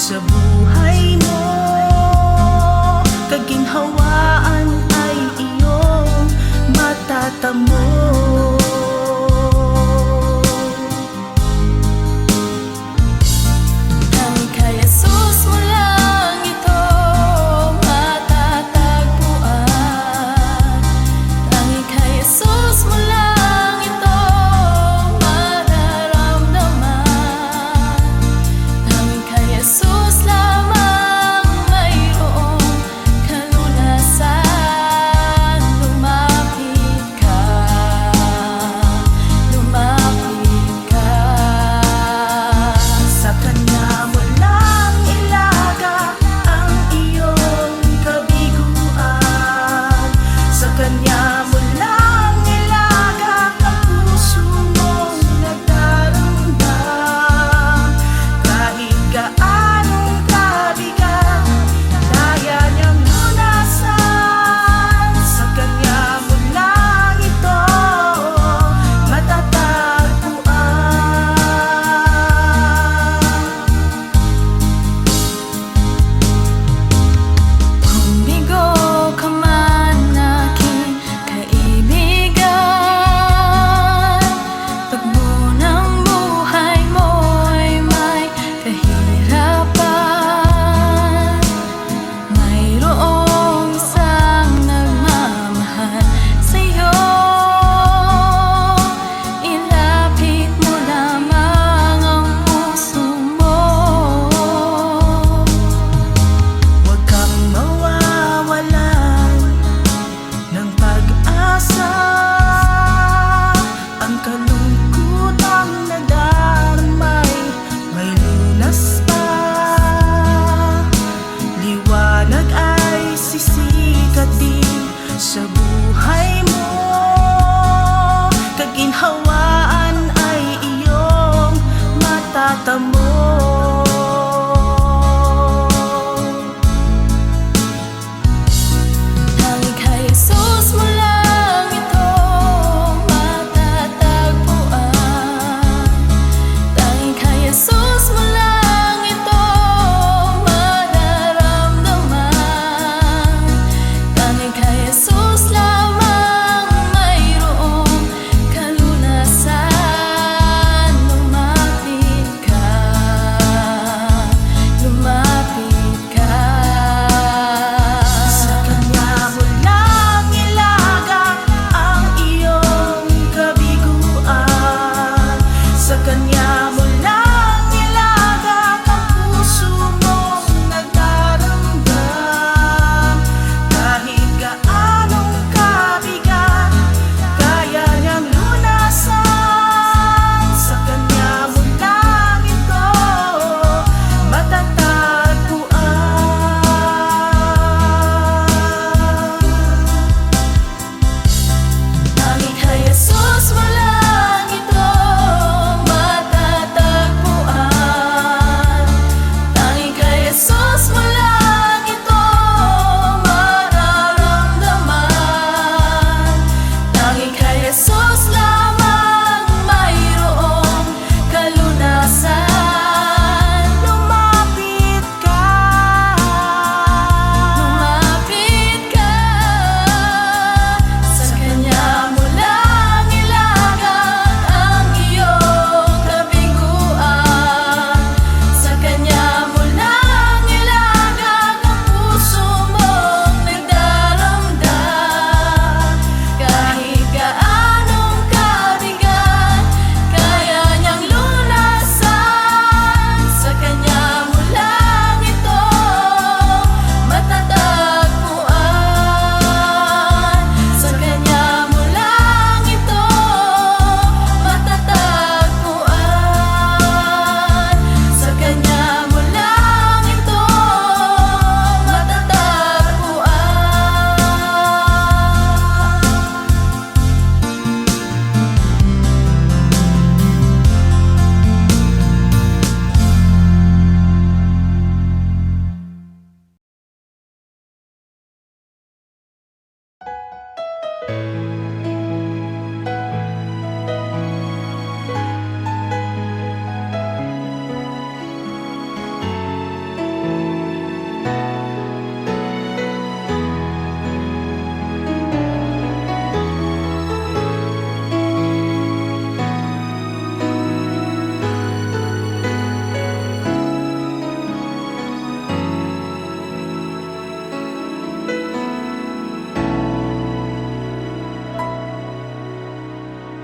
Sa buhay mo, kaginhawaan ay iyong matatamo.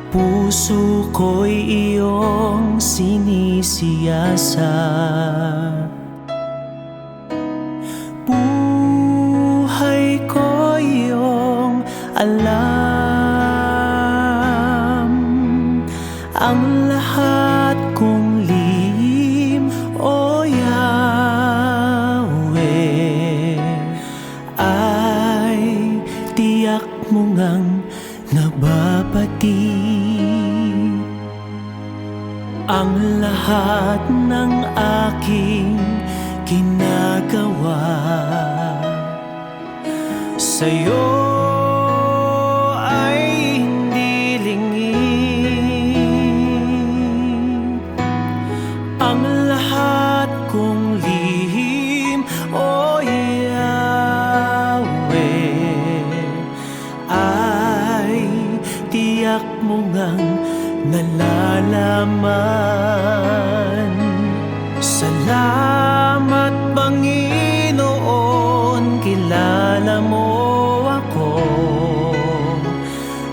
Puso ko'y iyong sinisiyasat. Buhay ko iyong alam. Ang lahat kong lihim, O Yahweh, ay tiyak mo ngang nababati. Ang lahat ng aking ginagawa sa'yo ay hindi lingid. Ang lahat kong lihim, O Yahweh, ay tiyak mo ngang nalalaman. Salamat, Panginoon, kilala mo ako.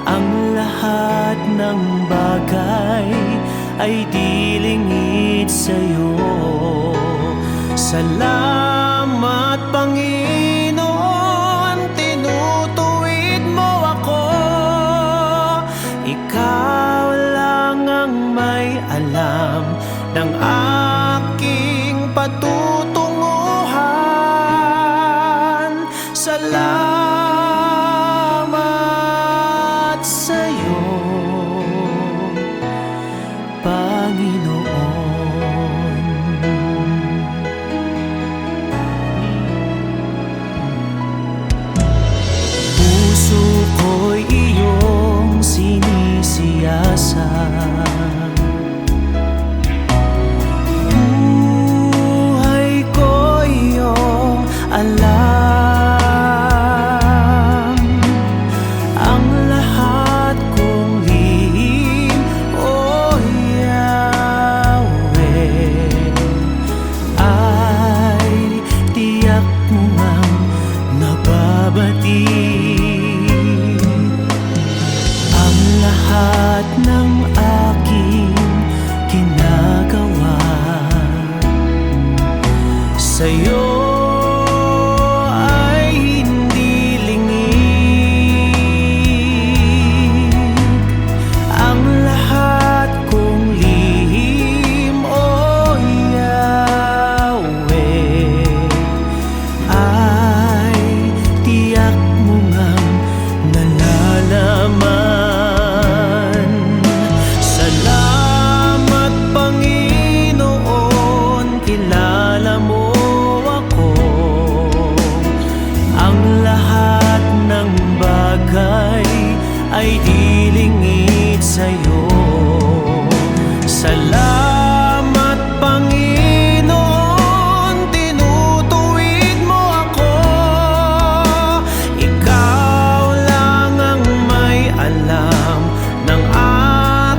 Ang lahat ng bagay ay di lingid sa'yo. Salamat, Panginoon, tinutuwid mo ako. Ikaw lang ang may alam ng aking patutunguhan. Salamat sa'yo, Panginoon. Puso ko'y iyong sinisiyasat. Alam ang lahat kong lihim, O Yahweh, ay tiyak mo ngang nababati. Ang lahat ng aking ginagawa sa'yo ay di lingid sa'yo. Salamat, Panginoon, tinutuwid mo ako. Ikaw lang ang may alam ng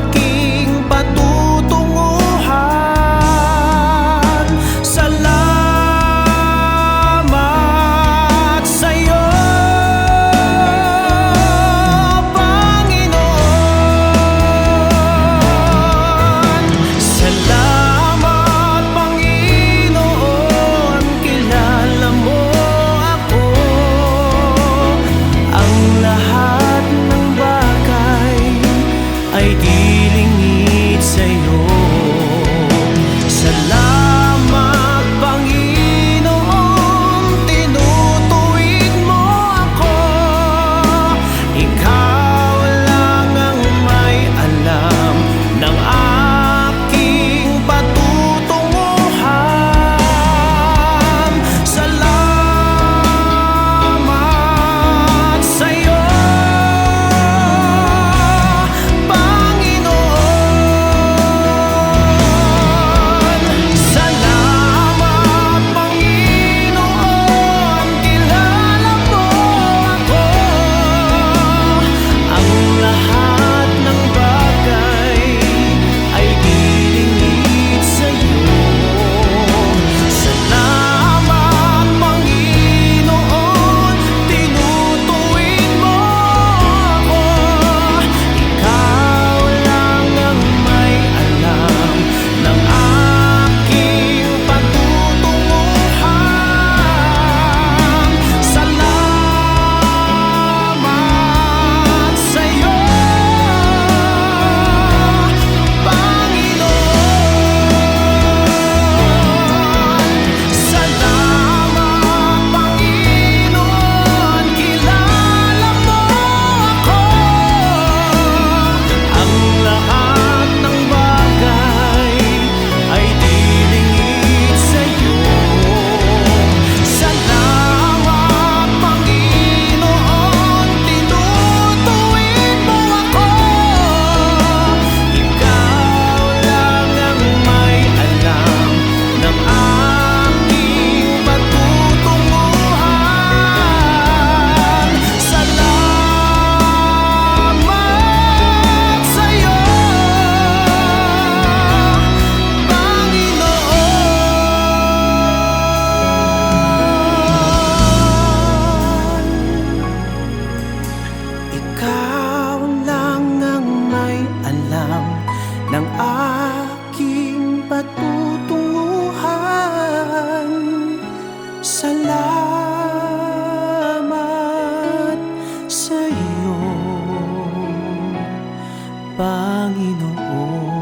aking patutunguhan. Salamat sa'yo, ay di lingid sa'yo. Salamat, Panginoon, tinutuwid mo ako. Ikaw lang ang may alam ng aking patutunguhan. Salamat sa'yo, Panginoon. Panginoon.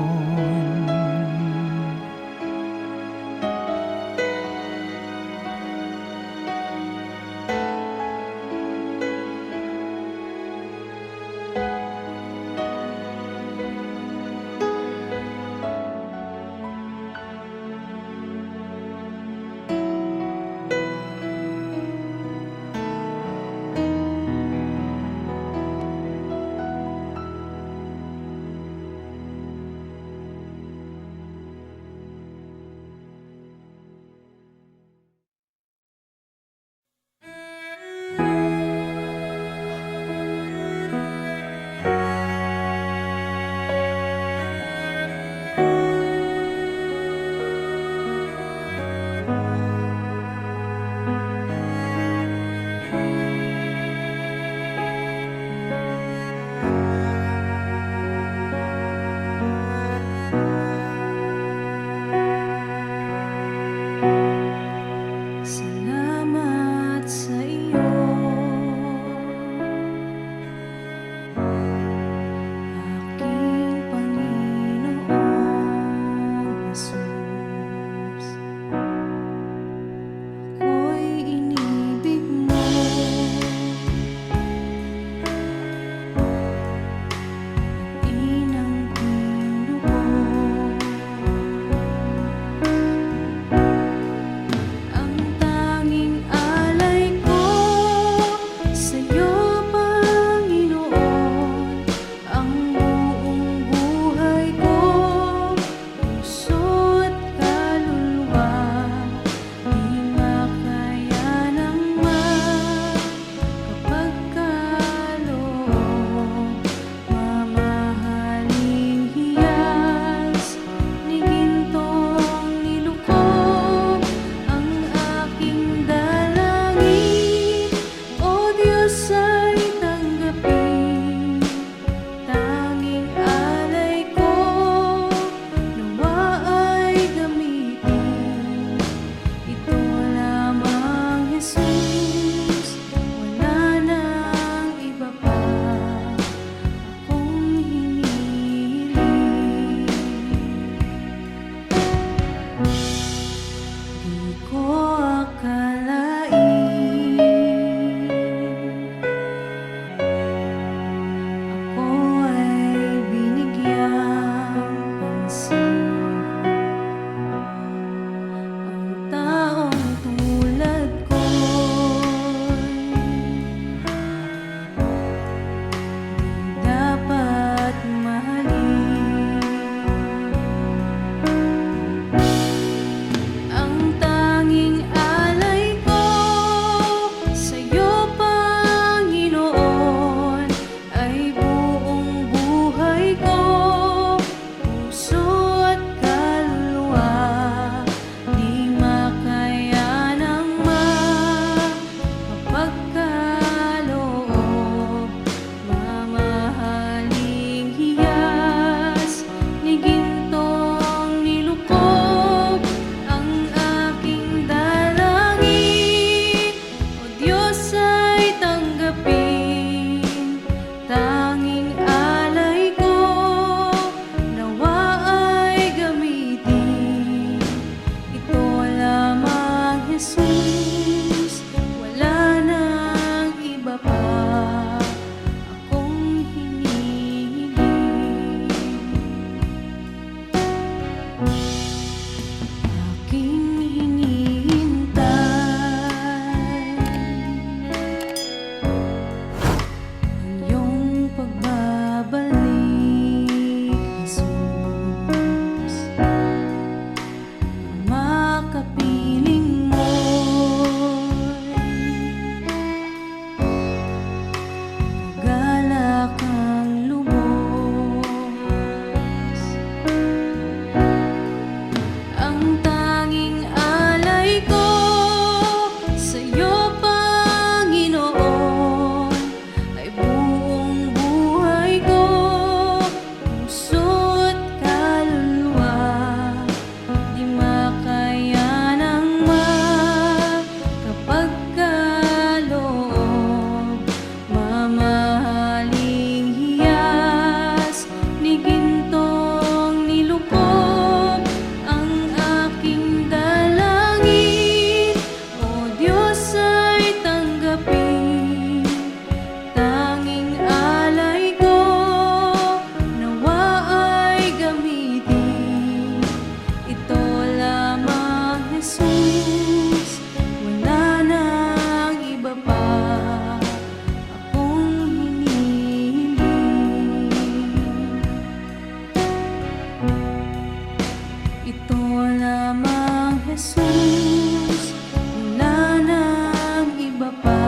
Jesus, wala nang iba pa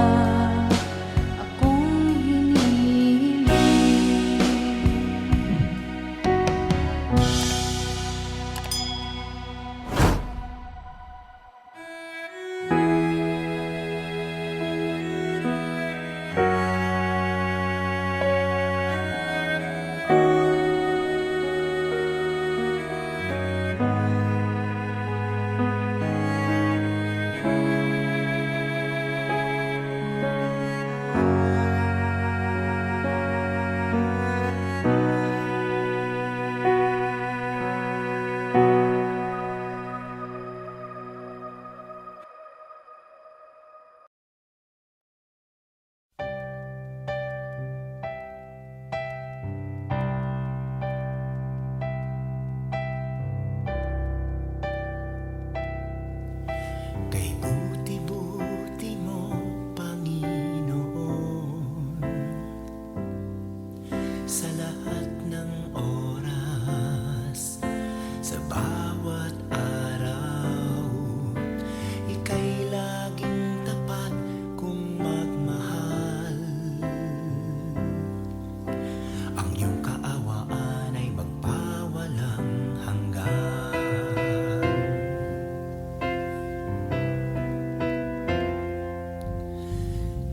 akong hinihiling. Kay buti-buti mo, Panginoon, sa lahat ng oras, sa bawat araw, ika'y laging tapat kung magmahal. Ang iyong kaawaan ay magpawalang hanggan.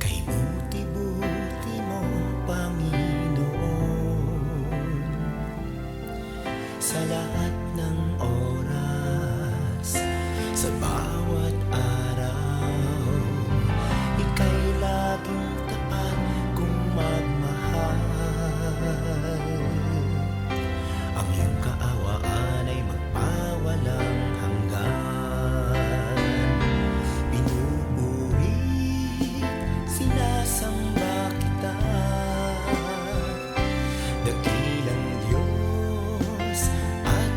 Kay buti-buti mo, Panginoon, sa lahat ng oras, sa bawat araw, ika'y laging tapat kung magmahal. Ang iyong kaawaan ay magpawalang hanggan. Pinupuri, sinasamba kita, dakilang Diyos at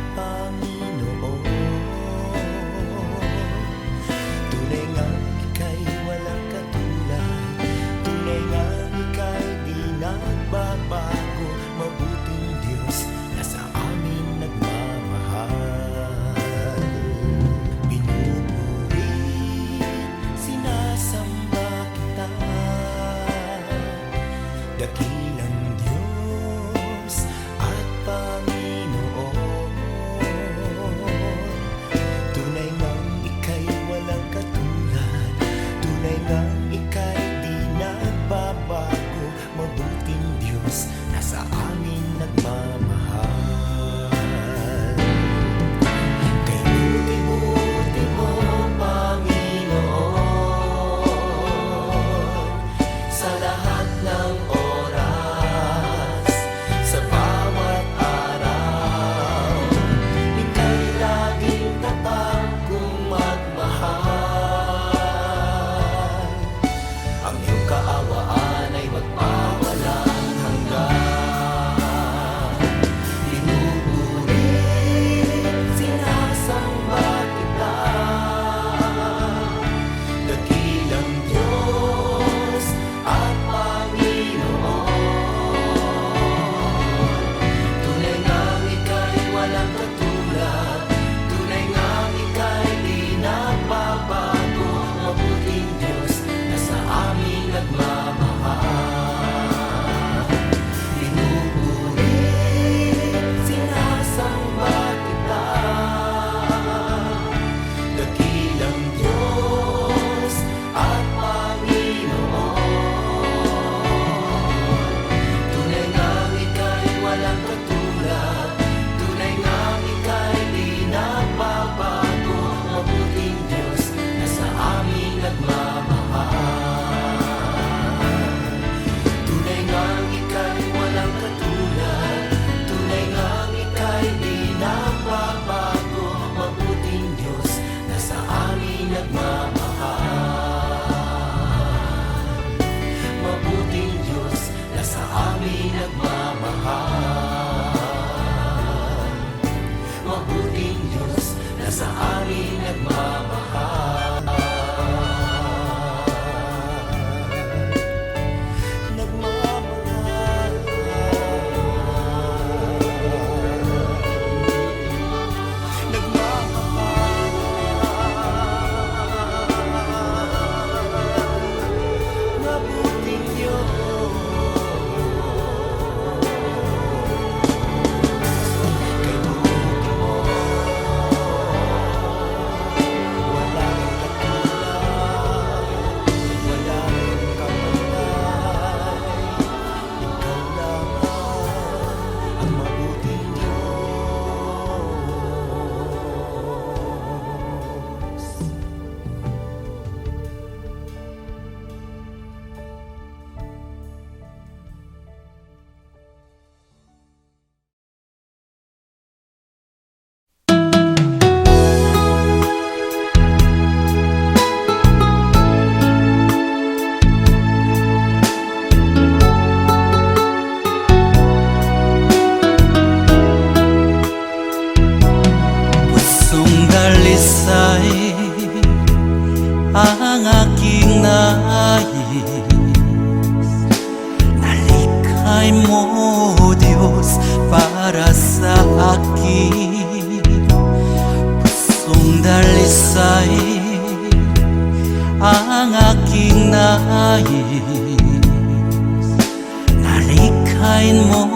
ang mabuting Diyos. Pusong dalisay ang aking nais, nalikhay mo, Diyos, para sa akin. Pusong dalisay ang aking nais, nalikhay mo,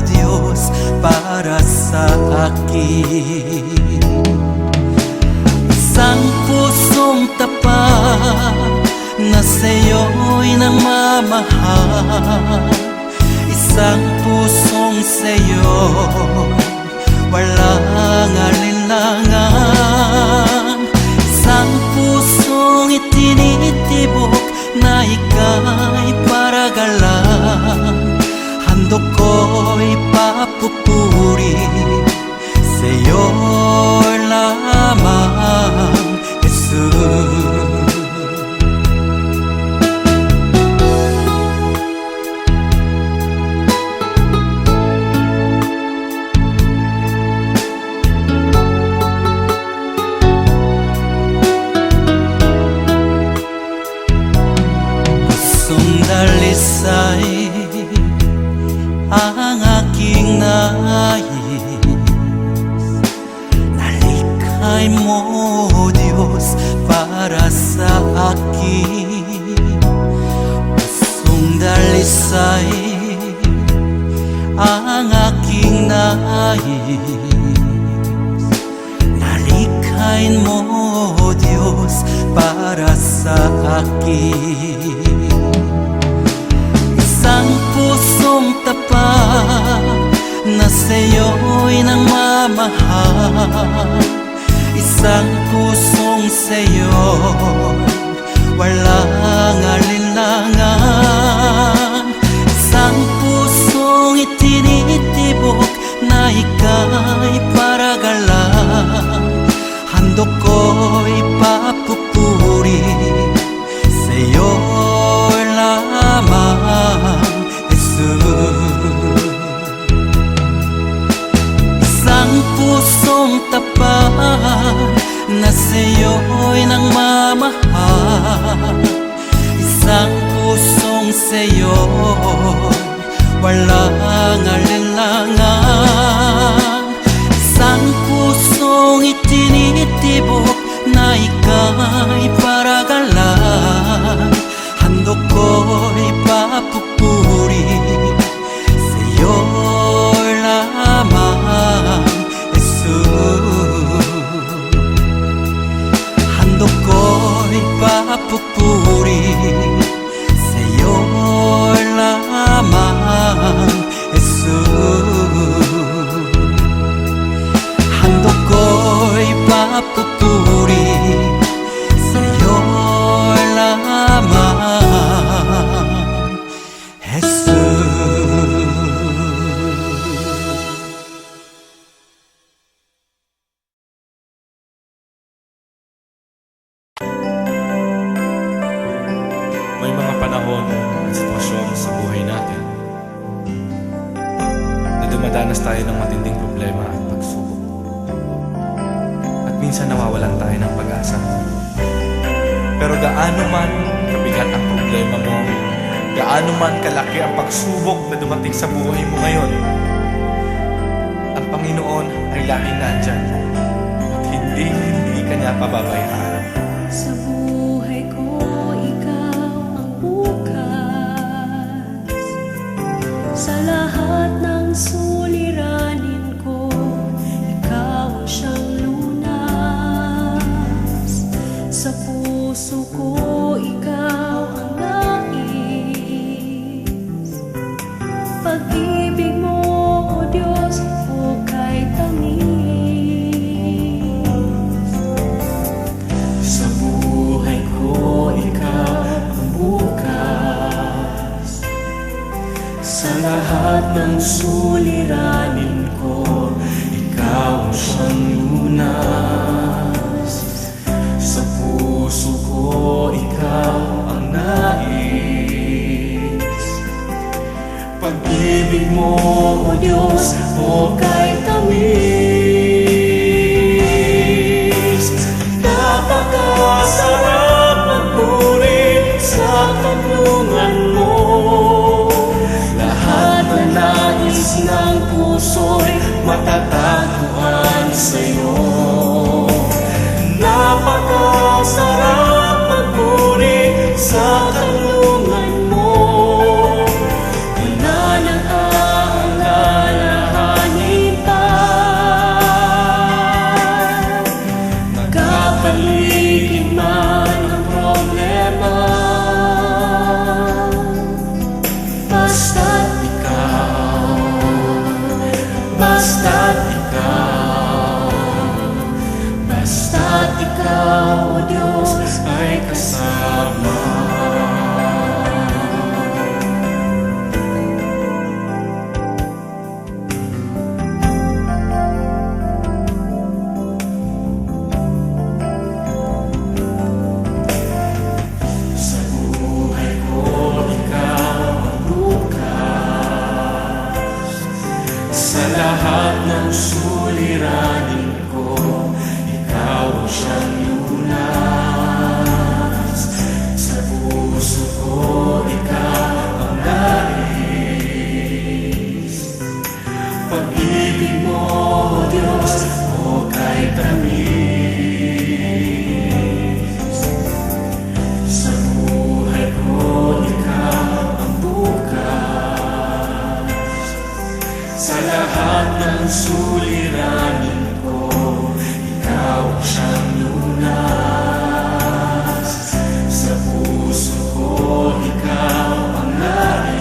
Diyos, para sa akin. Isang pusong tapat na sa'yo'y nagmamahal, isang pusong sa'yo walang alinlangan, isang pusong itinitibok na ika'y paragalan. Handog ko'y papupuri sa'yo lamang, Jesus. Pusong dalisay ang aking nais, nalikhay mo, Diyos, para sa akin. Pusong dalisay ang aking nais, nalikhay mo, Diyos, para sa akin. Isang pusong tapat na sa'yo'y nagmamahal, isang pusong sa'yo walang alinlangan, isang pusong itinitibok na ika'y paragalan. Handog ko'y papupuri sa'yo lamang, Jesus. Isang pusong tapat na sa'yo'y nagmamahal, isang pusong sa'yo walang alinlangan, isang pusong itinitibok na ika'y paragalan. Handog ko'y papupuri sa'yo lamang, Jesus. Handog ko'y papupuri sa'yo lamang, Jesus. Handog ko'y papupuri sa'yo lamang, Jesus. May mga panahon at sitwasyon sa buhay natin na dumadanas tayo ng matinding problema at pagsubok. At minsan nawawalan tayo ng pag-asa. Pero gaano man kabigat ang problema mo, gaano man kalaki ang pagsubok na dumating sa buhay mo ngayon, ang Panginoon ay laging nandyan at hindi ka niya pababayaan. Sa buhay ko, ikaw ang bukas. Sa lahat ng suliranin ko, ikaw ang siyang lunas. Sa puso ko, ikaw ang nais. Pag-ibig mo, O Diyos, Pag-ibig mo, O Diyos, o kay tamis. Napakasarap magpuri sa kanlungan mo. Lahat na nais ng puso'y matatagpuan sa'yo. Napakasarap magpuri sa kanlungan mo. Wala nang aalalahanin pa. Magkapaligid man ang problema, basta't ikaw, basta't ikaw, basta't ikaw, O Diyos, ay kasama. Sa buhay ko, ikaw ang bukas. Sa lahat ng suliranin ko, ikaw ang siyang lunas. Sa puso ko, ikaw ang nais. Pag-ibig mo, O Diyos, o kay tamis. Sa buhay ko, ikaw ang bukas. Sa lahat ng suliranin ko, ikaw ang siyang lunas. Sa puso ko, ikaw ang nais.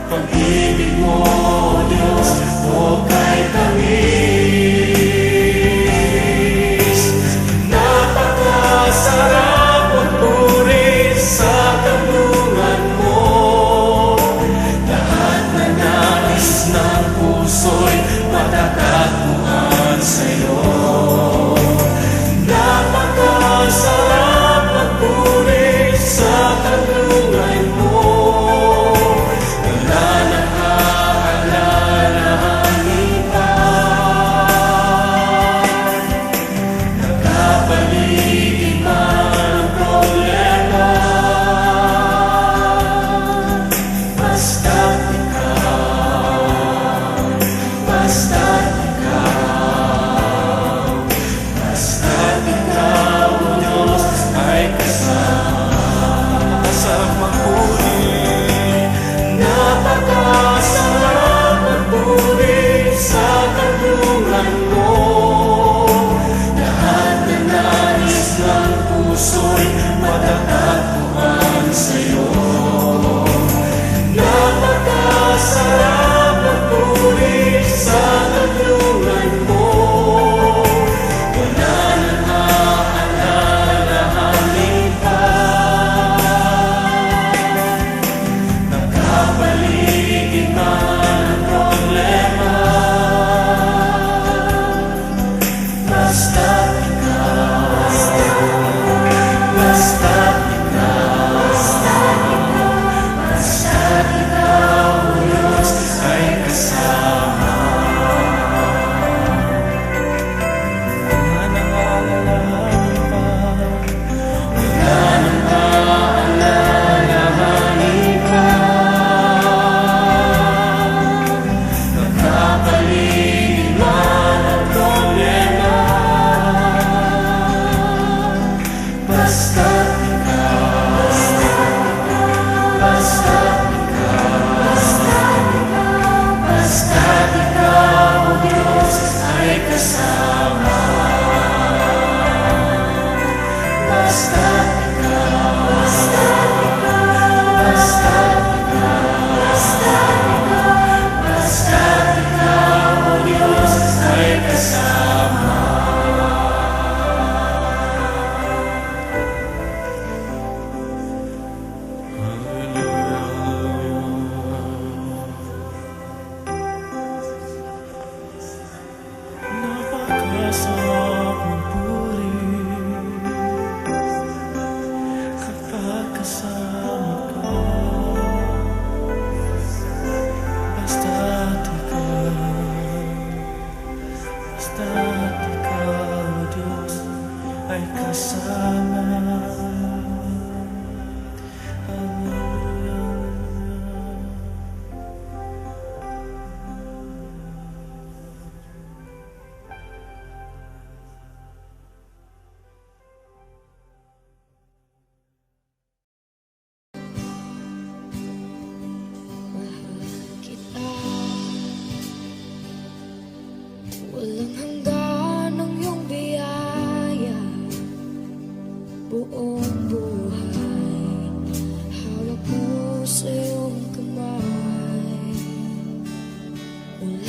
Pag-ibig mo, O Diyos, o kay tamis. Napakasarap magpuri sa kanlungan mo. Lahat na nais ng puso'y matatagpuan sa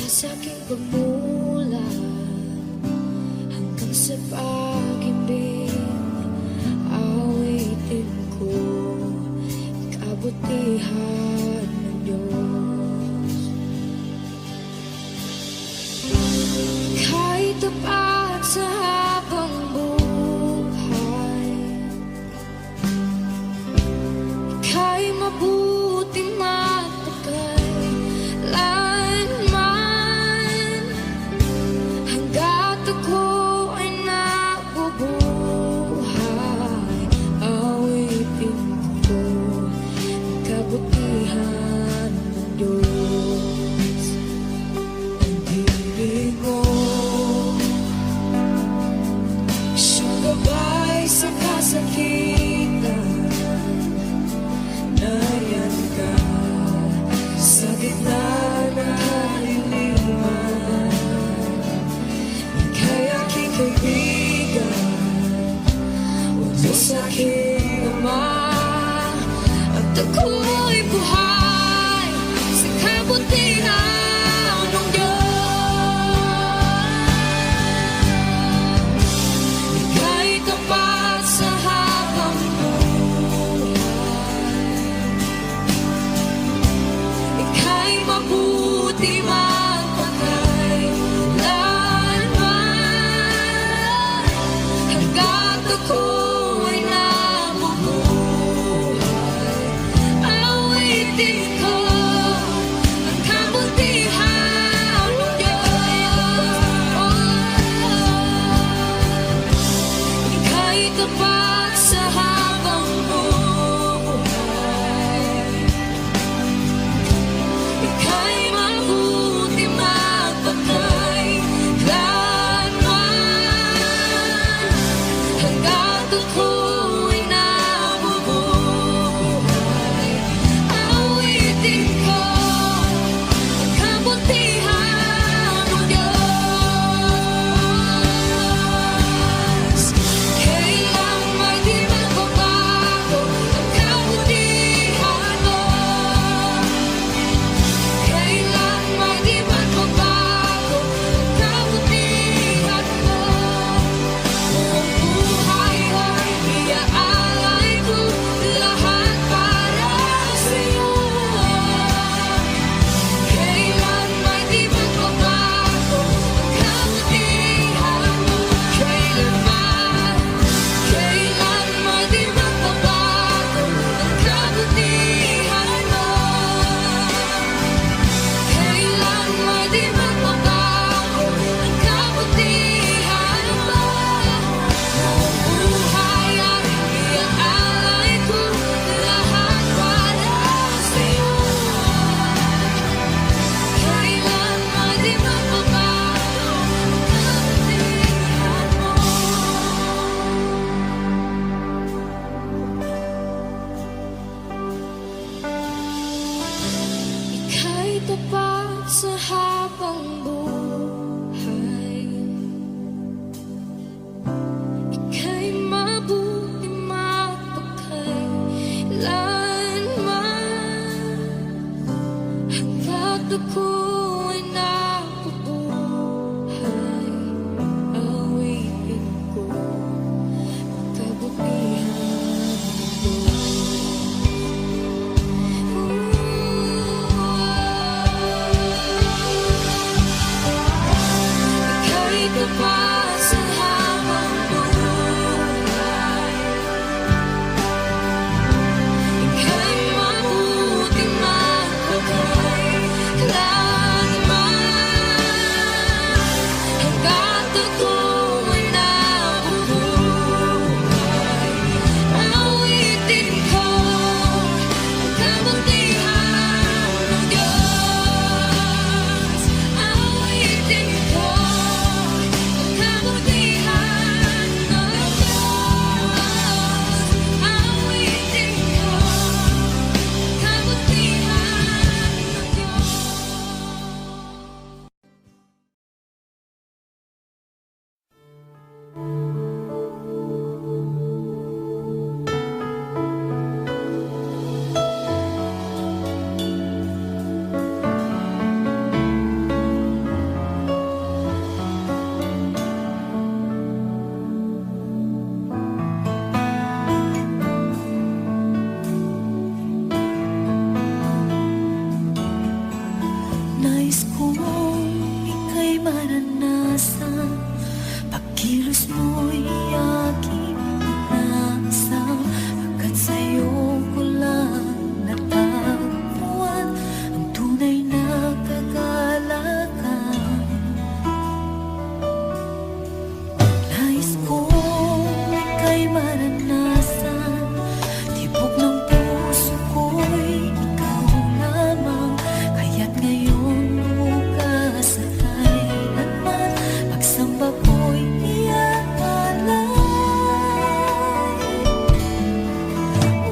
sa aking pagmula hanggang sa pag-ibig, awitin ko kabutihan ng Diyos. Kahit tapat sa habang buhay, ika'y mabuti magpakailanman. Hanggat ako ay nabubuhay, awitin ko ang kabutihan ng Diyos. Ang ibig mo, siyang gabay sa kasakitan. Nayan ka sa gitna ng kaliliman. Ika'y aking kaibigan, utos sa aking ama. At ako'y buhay sa kabutihan ng Diyos. Ika'y tapat sa habang buhay, ika'y mabuti magpakailanman. Hanggat ako ay nabubuhay, awitin ko ang kabutihan ng Diyos. Ika'y tapat sa habang buhay, ika'y mabuti magpakailanman. Hanggat ako ay nabubuhay, awitin ko ang kabutihan ng Diyos. Kailan may di magbabago ang kabutihan mo. Kailan may di magbabago ang kabutihan mo. Buong buhay ay iaalay ko lahat para sa'yo. Kailan may di magbabago ang kabutihan mo. Kailan may di magbabago ang kabutihan mo. Kailan may di magbabago ang kabutihan mo. Buong buhay ay iaalay ko lahat para sa'yo. Kailan may di magbabago ang kabutihan mo. Ika'y tapat sa habang buhay, ika'y mabuti magpakailanman. Hanggat ako ay nabubuhay, awitin ko ang kabutihan ng Diyos. Ika'y tapat sa habang buhay, ika'y mabuti magpakailanman. Nais kong ika'y maranasan, pagkilos mo'y aking inasam, agad sa'yo ko lang natagpuan ang tunay na kagalakan. Nais kong ika'y maranasan, tibok ng puso ko'y ikaw lamang, kaya't ngayon bukas at kailanman pagsamba ko'y iaalay.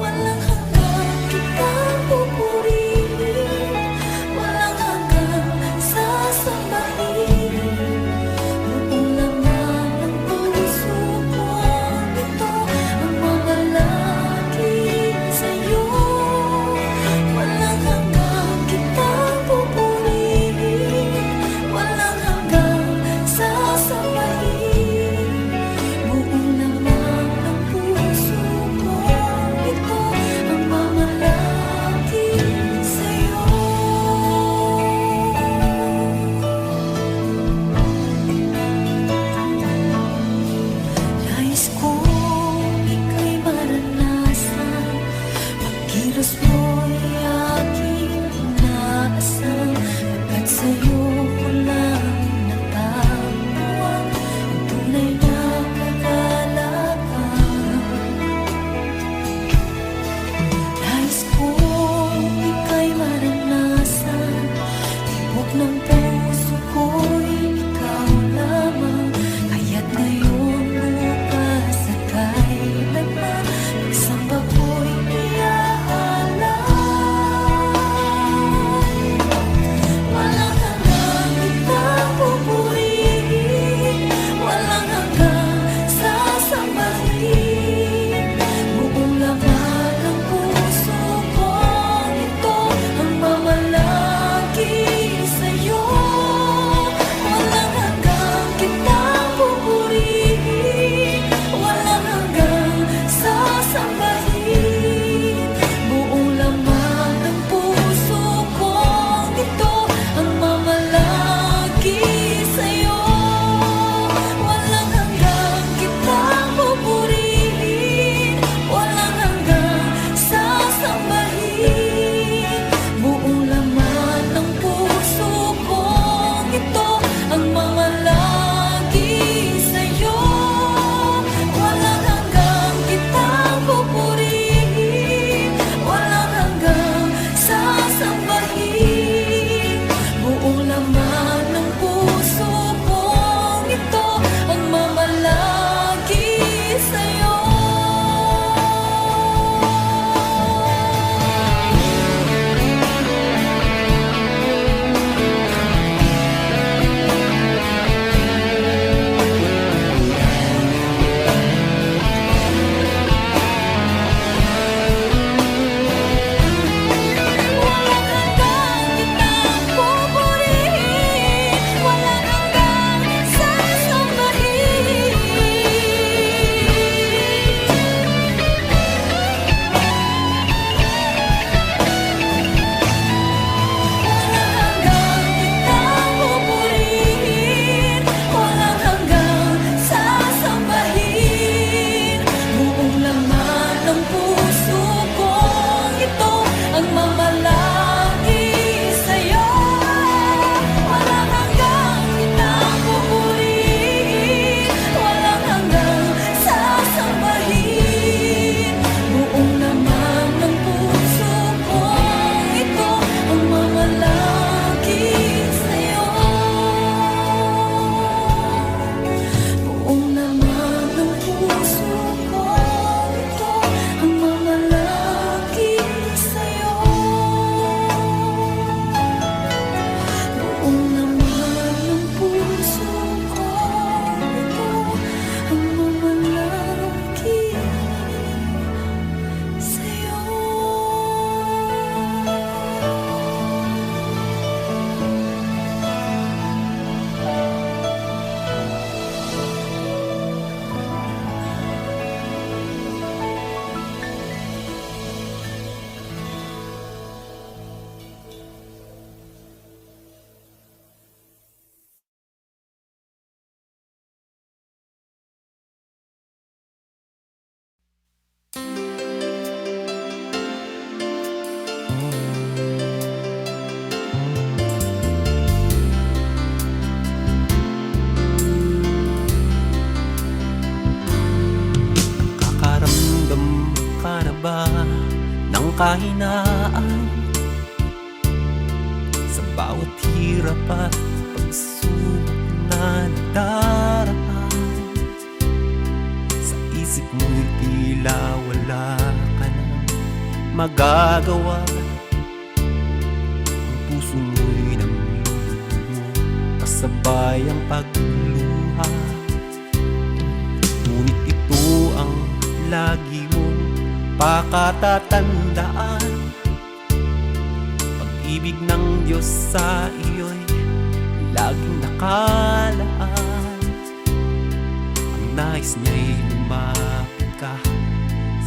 Walang hanggang kitang pupurihin, walang hanggang sasambahin, buong laman ng puso ko ito ang mamalagi sa'yo. Walang hanggang kitang pupurihin, walang hanggang sasambahin, buong laman ng puso ko ito ang mamalagi sa'yo. Nais kong ika'y maranasan, pagkilos mo'y aking inaasam, agad sa'yo ko lang natagpuan ang tunay na kagalakan. Nais kong ika'y maranasan, tibok ng puso ko'y ikaw lamang, kaya't ngayon bukas at kailanman pagsamba ko'y iaalay. Walang hanggang kitang pupurihin, walang hanggang sasambahin, buong laman ng puso ko ito ang mamalagi sa'yo. kahinaan sa bawat hirap at pagsubok na nadaraan. Sa isip mo'y tila wala ka nang magagawa. Ang puso mo'y namlulumo kasabay ang pagluha. Ngunit ito ang lagi mong pakatatandaan. Pag-ibig ng Diyos sa iyo'y laging nakalaan. Ang nais niya'y lumapit ka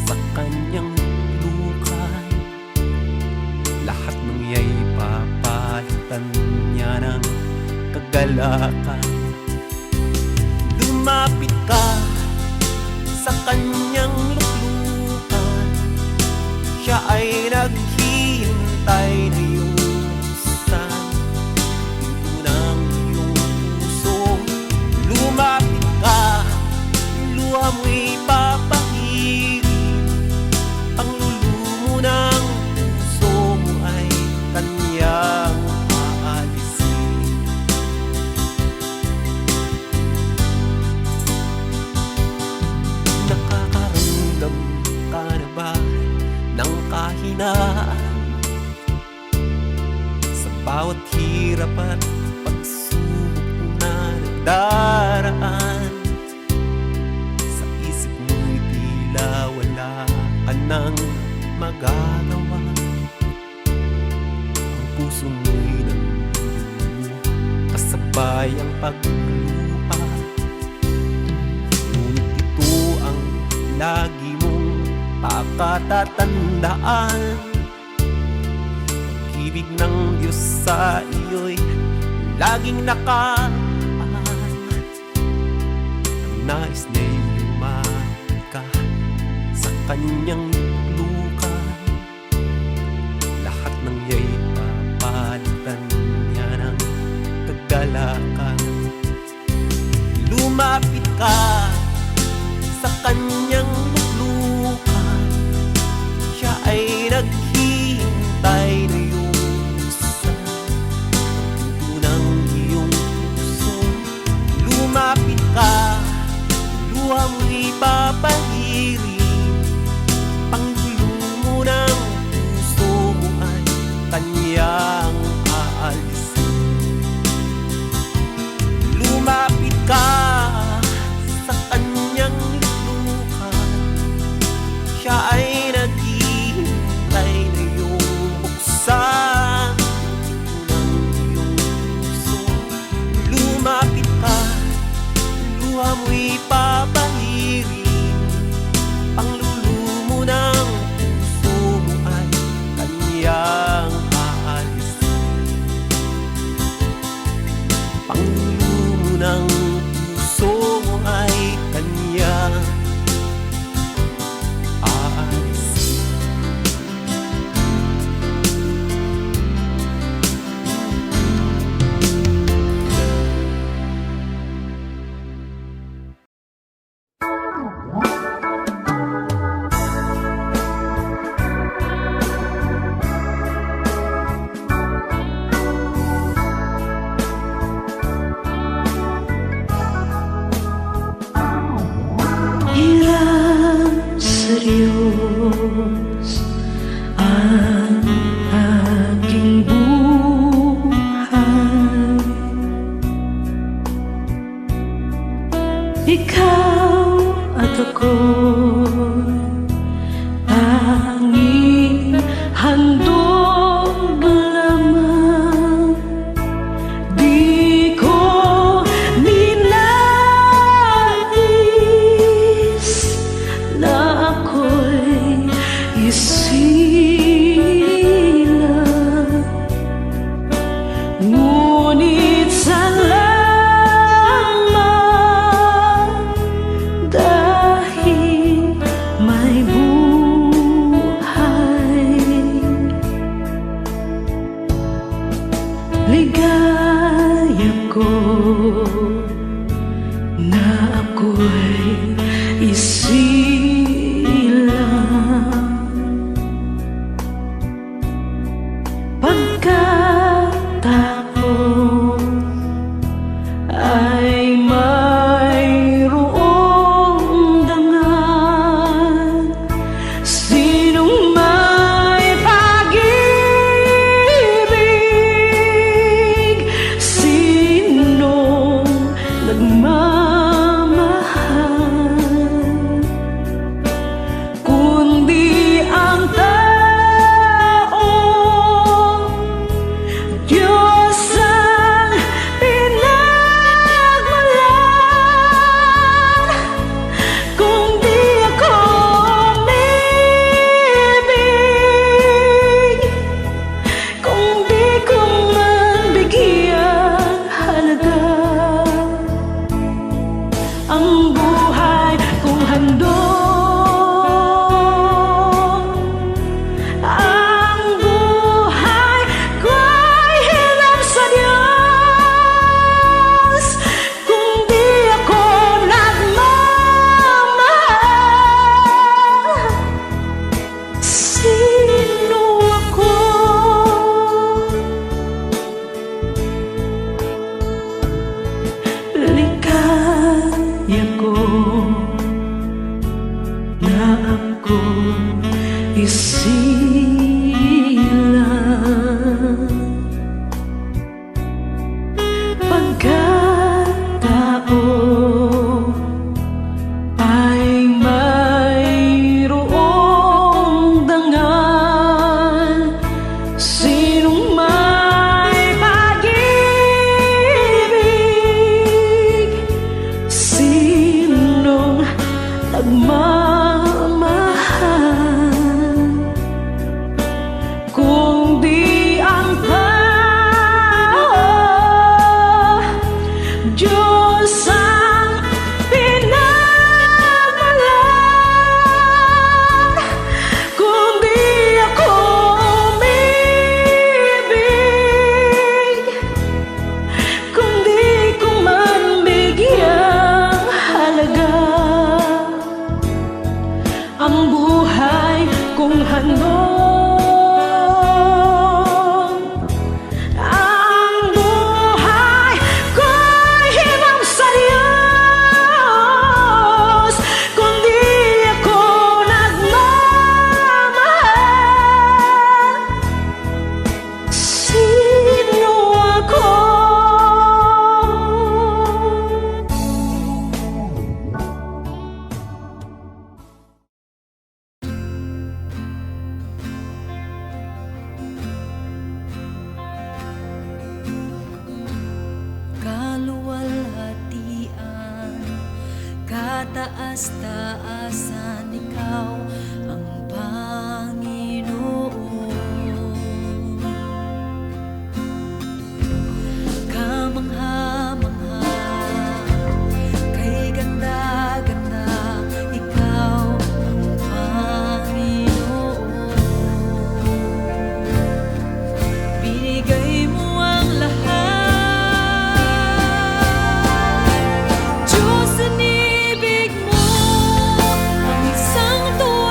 sa kanyang lukan. Lahat ng iya'y papalitan niya ng kagalakan. Lumapit ka sa kanyang luklukan. Siya ay naghihintay na yusan pinto ng iyong puso. Lumapit ka, luha mo'y papahirin. Ang lulumo ng puso mo ay kanyang aalisin. Nakakaramdam ka na ba ng kahinaan sa bawat hirap at pagsubok na nadaraan? Sa isip mo'y tila wala ka nang magagawa. Ang puso mo'y namlulumo kasabay ang pagluha. Ngunit ito ang lagi mong pakatatandaan. Pag-ibig ng Diyos sa iyo'y laging nakaan. Ang nais niya'y lumapit ka sa kanyang lukan. Lahat ng iya'y papalitan niya ng kagalakan. Lumapit ka sa kanyang luklukan. Siya ay naghihintay na yusan ang pinto ng iyong puso. Lumapit ka, luha mo'y papahirin. Panglulumo ng puso mo ay kanyang aalisin. Lumapit ka sa kanyang luklukan. Siya ay naghihintay na iyong buksan ng iyong puso. Lumapit ka, luha mo'y papahirin. Panglulumo ng puso mo ay kanyang aalisin. Panglulumo ng puso mo ay kanyang aalisin. Hirap serius ang aking buhay. Ikaw at ako tanging handog lamang. Di ko ninais na ako'y isilang. Ngunit salamat dahil may buhay. Ligaya ko na ako'y isilang. sila. Pagkatao ay mayroong dangal, sinong may pag-ibig, sinong nagmamahal, kung di ang tao, Diyos ang pinagmalan. Kung di ako umibig, kung di ko man bigyang halaga ang buhay kung handog, ang buhay ko'y himang sa Diyos. Kung di ako nagmamahal, sino ako? Kaluwalhatian, kataas-taasan, ikaw ang Panginoon. Kamangha-mangha, kay ganda-ganda, ikaw ang Panginoon. Binigay mo ang lahat, Diyos, inibig mo ang isang tuwa.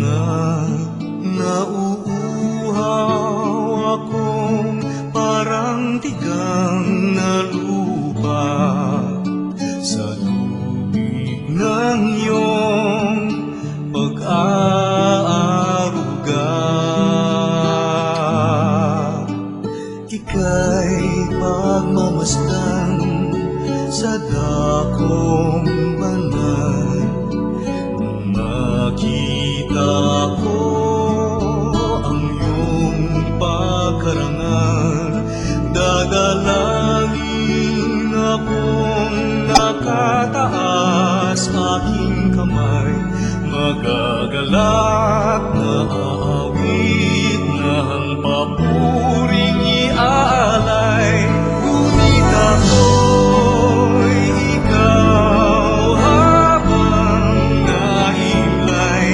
na nauuhaw akong parang tigang na lupa sa lubig ng iyong pag-aaruga. Ika'y pagmamasdan sa dakong banal. Nakita ko ang iyong pagkarangal. Dadalangin akong nakataas, aking kamay magagalak na aawit na ang papuring iaalay. Ngunit ako'y ikaw habang nahimlay,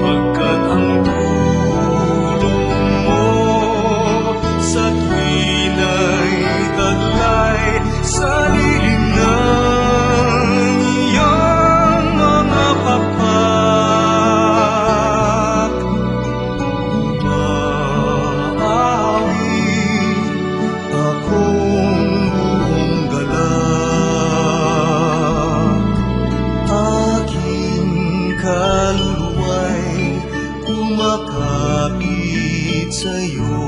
pagkat ang tulong mo sa tuwina'y taglay sa lilim ng iyong mga pakpak. Umaawit akong buong galak, aking kaluluwa'y kumakapit sa'yo.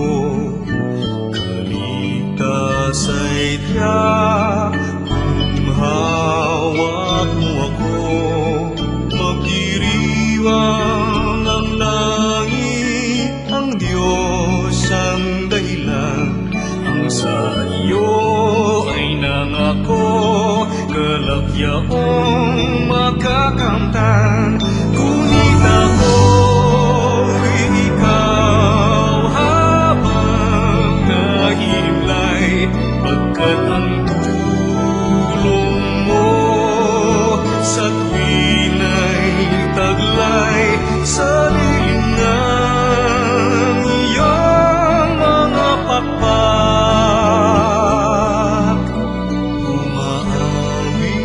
Kaligtas ay tiyak kung hawak mo ako. Magdiriwang ang langit, ang Diyos ang dahilan. Ang sa iyo ay nangako, kalagyaong makakamtan. Ngunit ako'y ikaw habang nahimlay, pagkat ang tulong mo sa tuwina'y taglay sa lilim ng iyong mga pakpak. Umaawit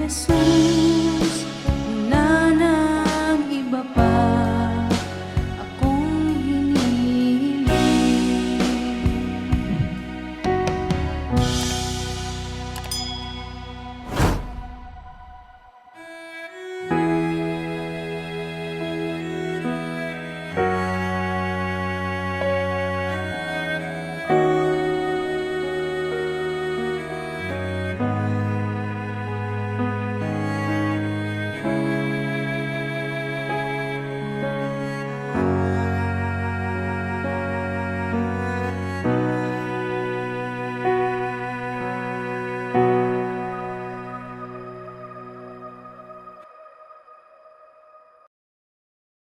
rason